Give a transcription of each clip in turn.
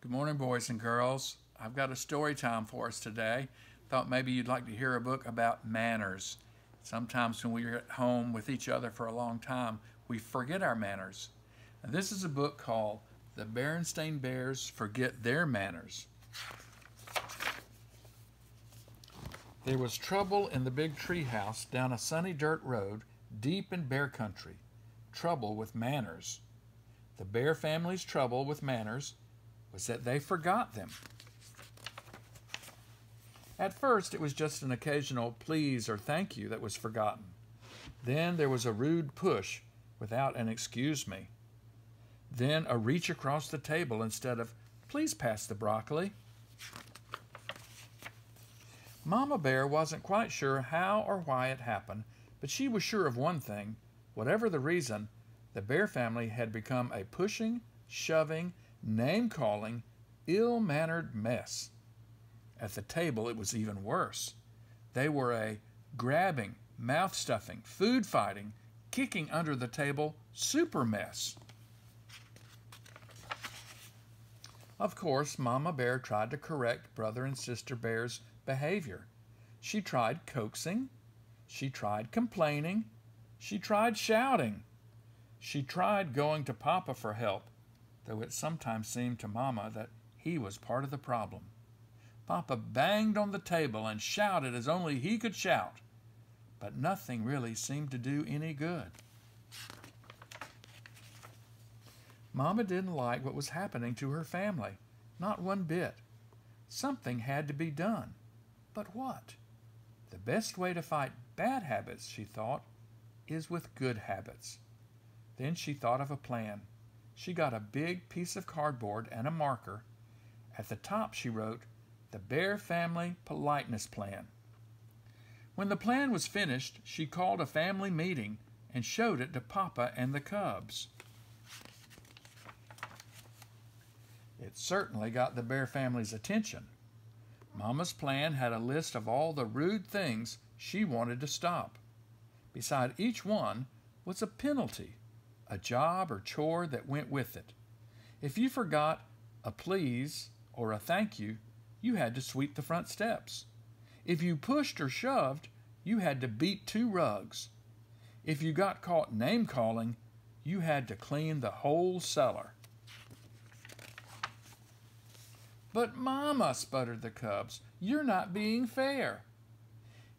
Good morning, boys and girls. I've got a story time for us today. Thought maybe you'd like to hear a book about manners. Sometimes when we're at home with each other for a long time, we forget our manners. And this is a book called The Berestain Bears Forget Their Manners. There was trouble in the big tree house down a sunny dirt road deep in bear country. Trouble with manners. The bear family's trouble with manners was that they forgot them. At first, it was just an occasional please or thank you that was forgotten. Then there was a rude push without an excuse me. Then a reach across the table instead of please pass the broccoli. Mama Bear wasn't quite sure how or why it happened, but she was sure of one thing. Whatever the reason, the bear family had become a pushing, shoving, name-calling, ill-mannered mess. At the table, it was even worse. They were a grabbing, mouth-stuffing, food-fighting, kicking under the table super mess. Of course, Mama Bear tried to correct Brother and Sister Bear's behavior. She tried coaxing. She tried complaining. She tried shouting. She tried going to Papa for help, though it sometimes seemed to Mama that he was part of the problem. Papa banged on the table and shouted as only he could shout, but nothing really seemed to do any good. Mama didn't like what was happening to her family, not one bit. Something had to be done. But what? The best way to fight bad habits, she thought, is with good habits. Then she thought of a plan. She got a big piece of cardboard and a marker. At the top she wrote, "The Bear Family Politeness Plan." When the plan was finished, she called a family meeting and showed it to Papa and the cubs. It certainly got the bear family's attention. Mama's plan had a list of all the rude things she wanted to stop. Beside each one was a penalty, a job or chore that went with it. If you forgot a please or a thank you, you had to sweep the front steps. If you pushed or shoved, you had to beat 2 rugs. If you got caught name-calling, you had to clean the whole cellar. "But Mama," sputtered the cubs, "you're not being fair."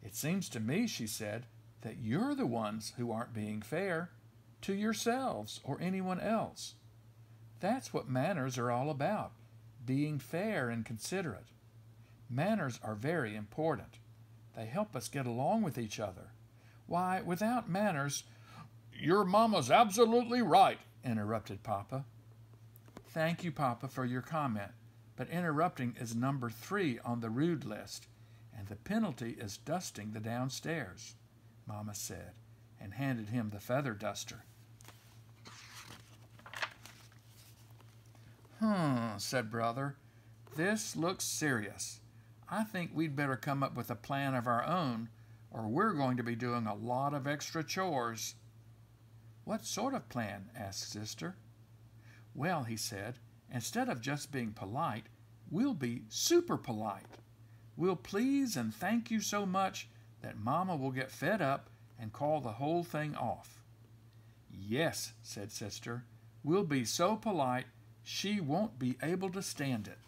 "It seems to me," she said, "that you're the ones who aren't being fair to yourselves or anyone else. That's what manners are all about, being fair and considerate. Manners are very important. They help us get along with each other. Why, without manners—" "Your Mama's absolutely right," interrupted Papa. "Thank you, Papa, for your comment, but interrupting is number 3 on the rude list, and the penalty is dusting the downstairs," Mama said, and handed him the feather duster. Said Brother. "This looks serious. I think we'd better come up with a plan of our own, or we're going to be doing a lot of extra chores." "What sort of plan?" asked Sister. "Well," he said, "instead of just being polite, we'll be super polite. We'll please and thank you so much that Mama will get fed up and call the whole thing off." "Yes," said Sister, "we'll be so polite she won't be able to stand it."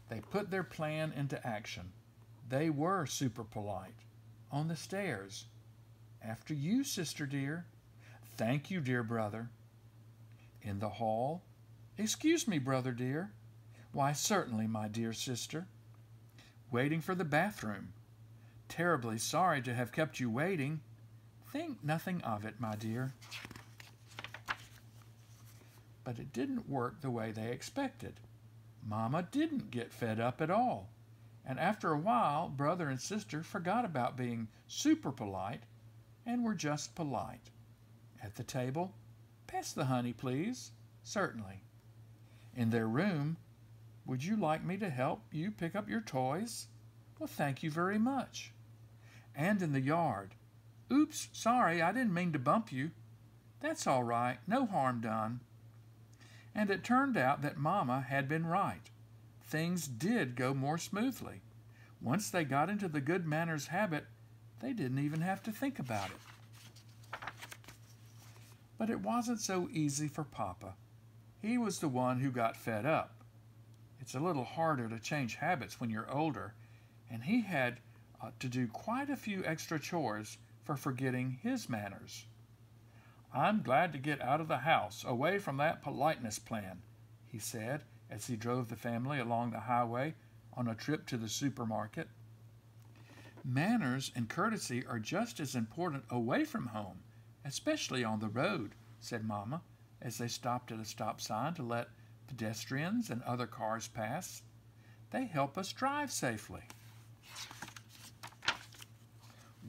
They put their plan into action. They were super polite. On the stairs. "After you, Sister dear." "Thank you, dear brother." In the hall. "Excuse me, brother dear." "Why, certainly, my dear sister." Waiting for the bathroom. "Terribly sorry to have kept you waiting." "Think nothing of it, my dear." But it didn't work the way they expected. Mama didn't get fed up at all. And after a while, Brother and Sister forgot about being super polite and were just polite. At the table, "Pass the honey, please." "Certainly." In their room, "Would you like me to help you pick up your toys?" "Well, thank you very much." And in the yard, "Oops, sorry, I didn't mean to bump you." "That's all right, no harm done." And it turned out that Mama had been right. Things did go more smoothly. Once they got into the good manners habit, they didn't even have to think about it. But it wasn't so easy for Papa. He was the one who got fed up. It's a little harder to change habits when you're older, and he had to do quite a few extra chores for forgetting his manners. "I'm glad to get out of the house, away from that politeness plan," he said as he drove the family along the highway on a trip to the supermarket. "Manners and courtesy are just as important away from home, especially on the road," said Mama, as they stopped at a stop sign to let pedestrians and other cars pass. "They help us drive safely."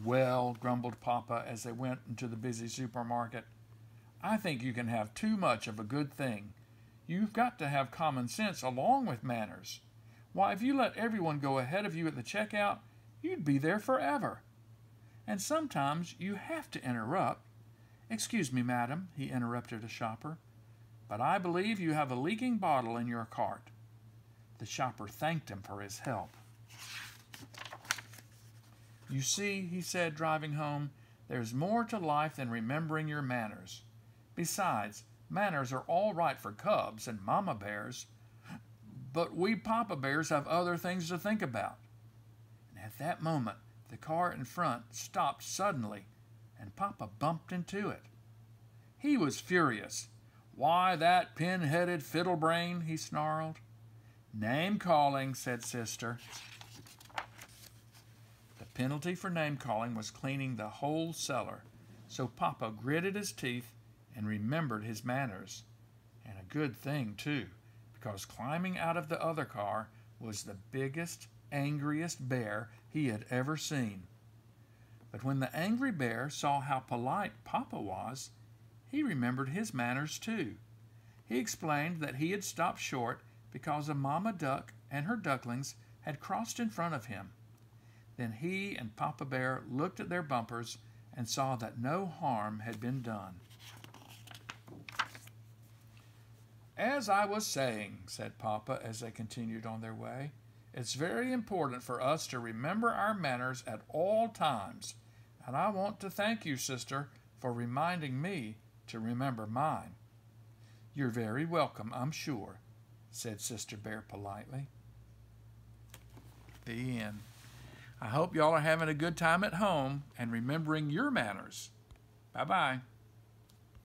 "Well," grumbled Papa as they went into the busy supermarket, "I think you can have too much of a good thing. You've got to have common sense along with manners. Why, if you let everyone go ahead of you at the checkout, you'd be there forever. And sometimes you have to interrupt. Excuse me, madam," he interrupted a shopper, "but I believe you have a leaking bottle in your cart." The shopper thanked him for his help. "You see," he said, driving home, "there's more to life than remembering your manners. Besides, manners are all right for cubs and mama bears, but we papa bears have other things to think about." And at that moment, the car in front stopped suddenly, and Papa bumped into it. He was furious. "Why, that pin-headed fiddle-brain," he snarled. "Name-calling," said Sister. The penalty for name-calling was cleaning the whole cellar, so Papa gritted his teeth and remembered his manners. And a good thing, too, because climbing out of the other car was the biggest, angriest bear he had ever seen. But when the angry bear saw how polite Papa was, he remembered his manners too. He explained that he had stopped short because a mama duck and her ducklings had crossed in front of him. Then he and Papa Bear looked at their bumpers and saw that no harm had been done. "As I was saying," said Papa as they continued on their way, "it's very important for us to remember our manners at all times, and I want to thank you, Sister, for reminding me to remember mine." "You're very welcome, I'm sure," said Sister Bear politely. The end. I hope y'all are having a good time at home and remembering your manners. Bye-bye.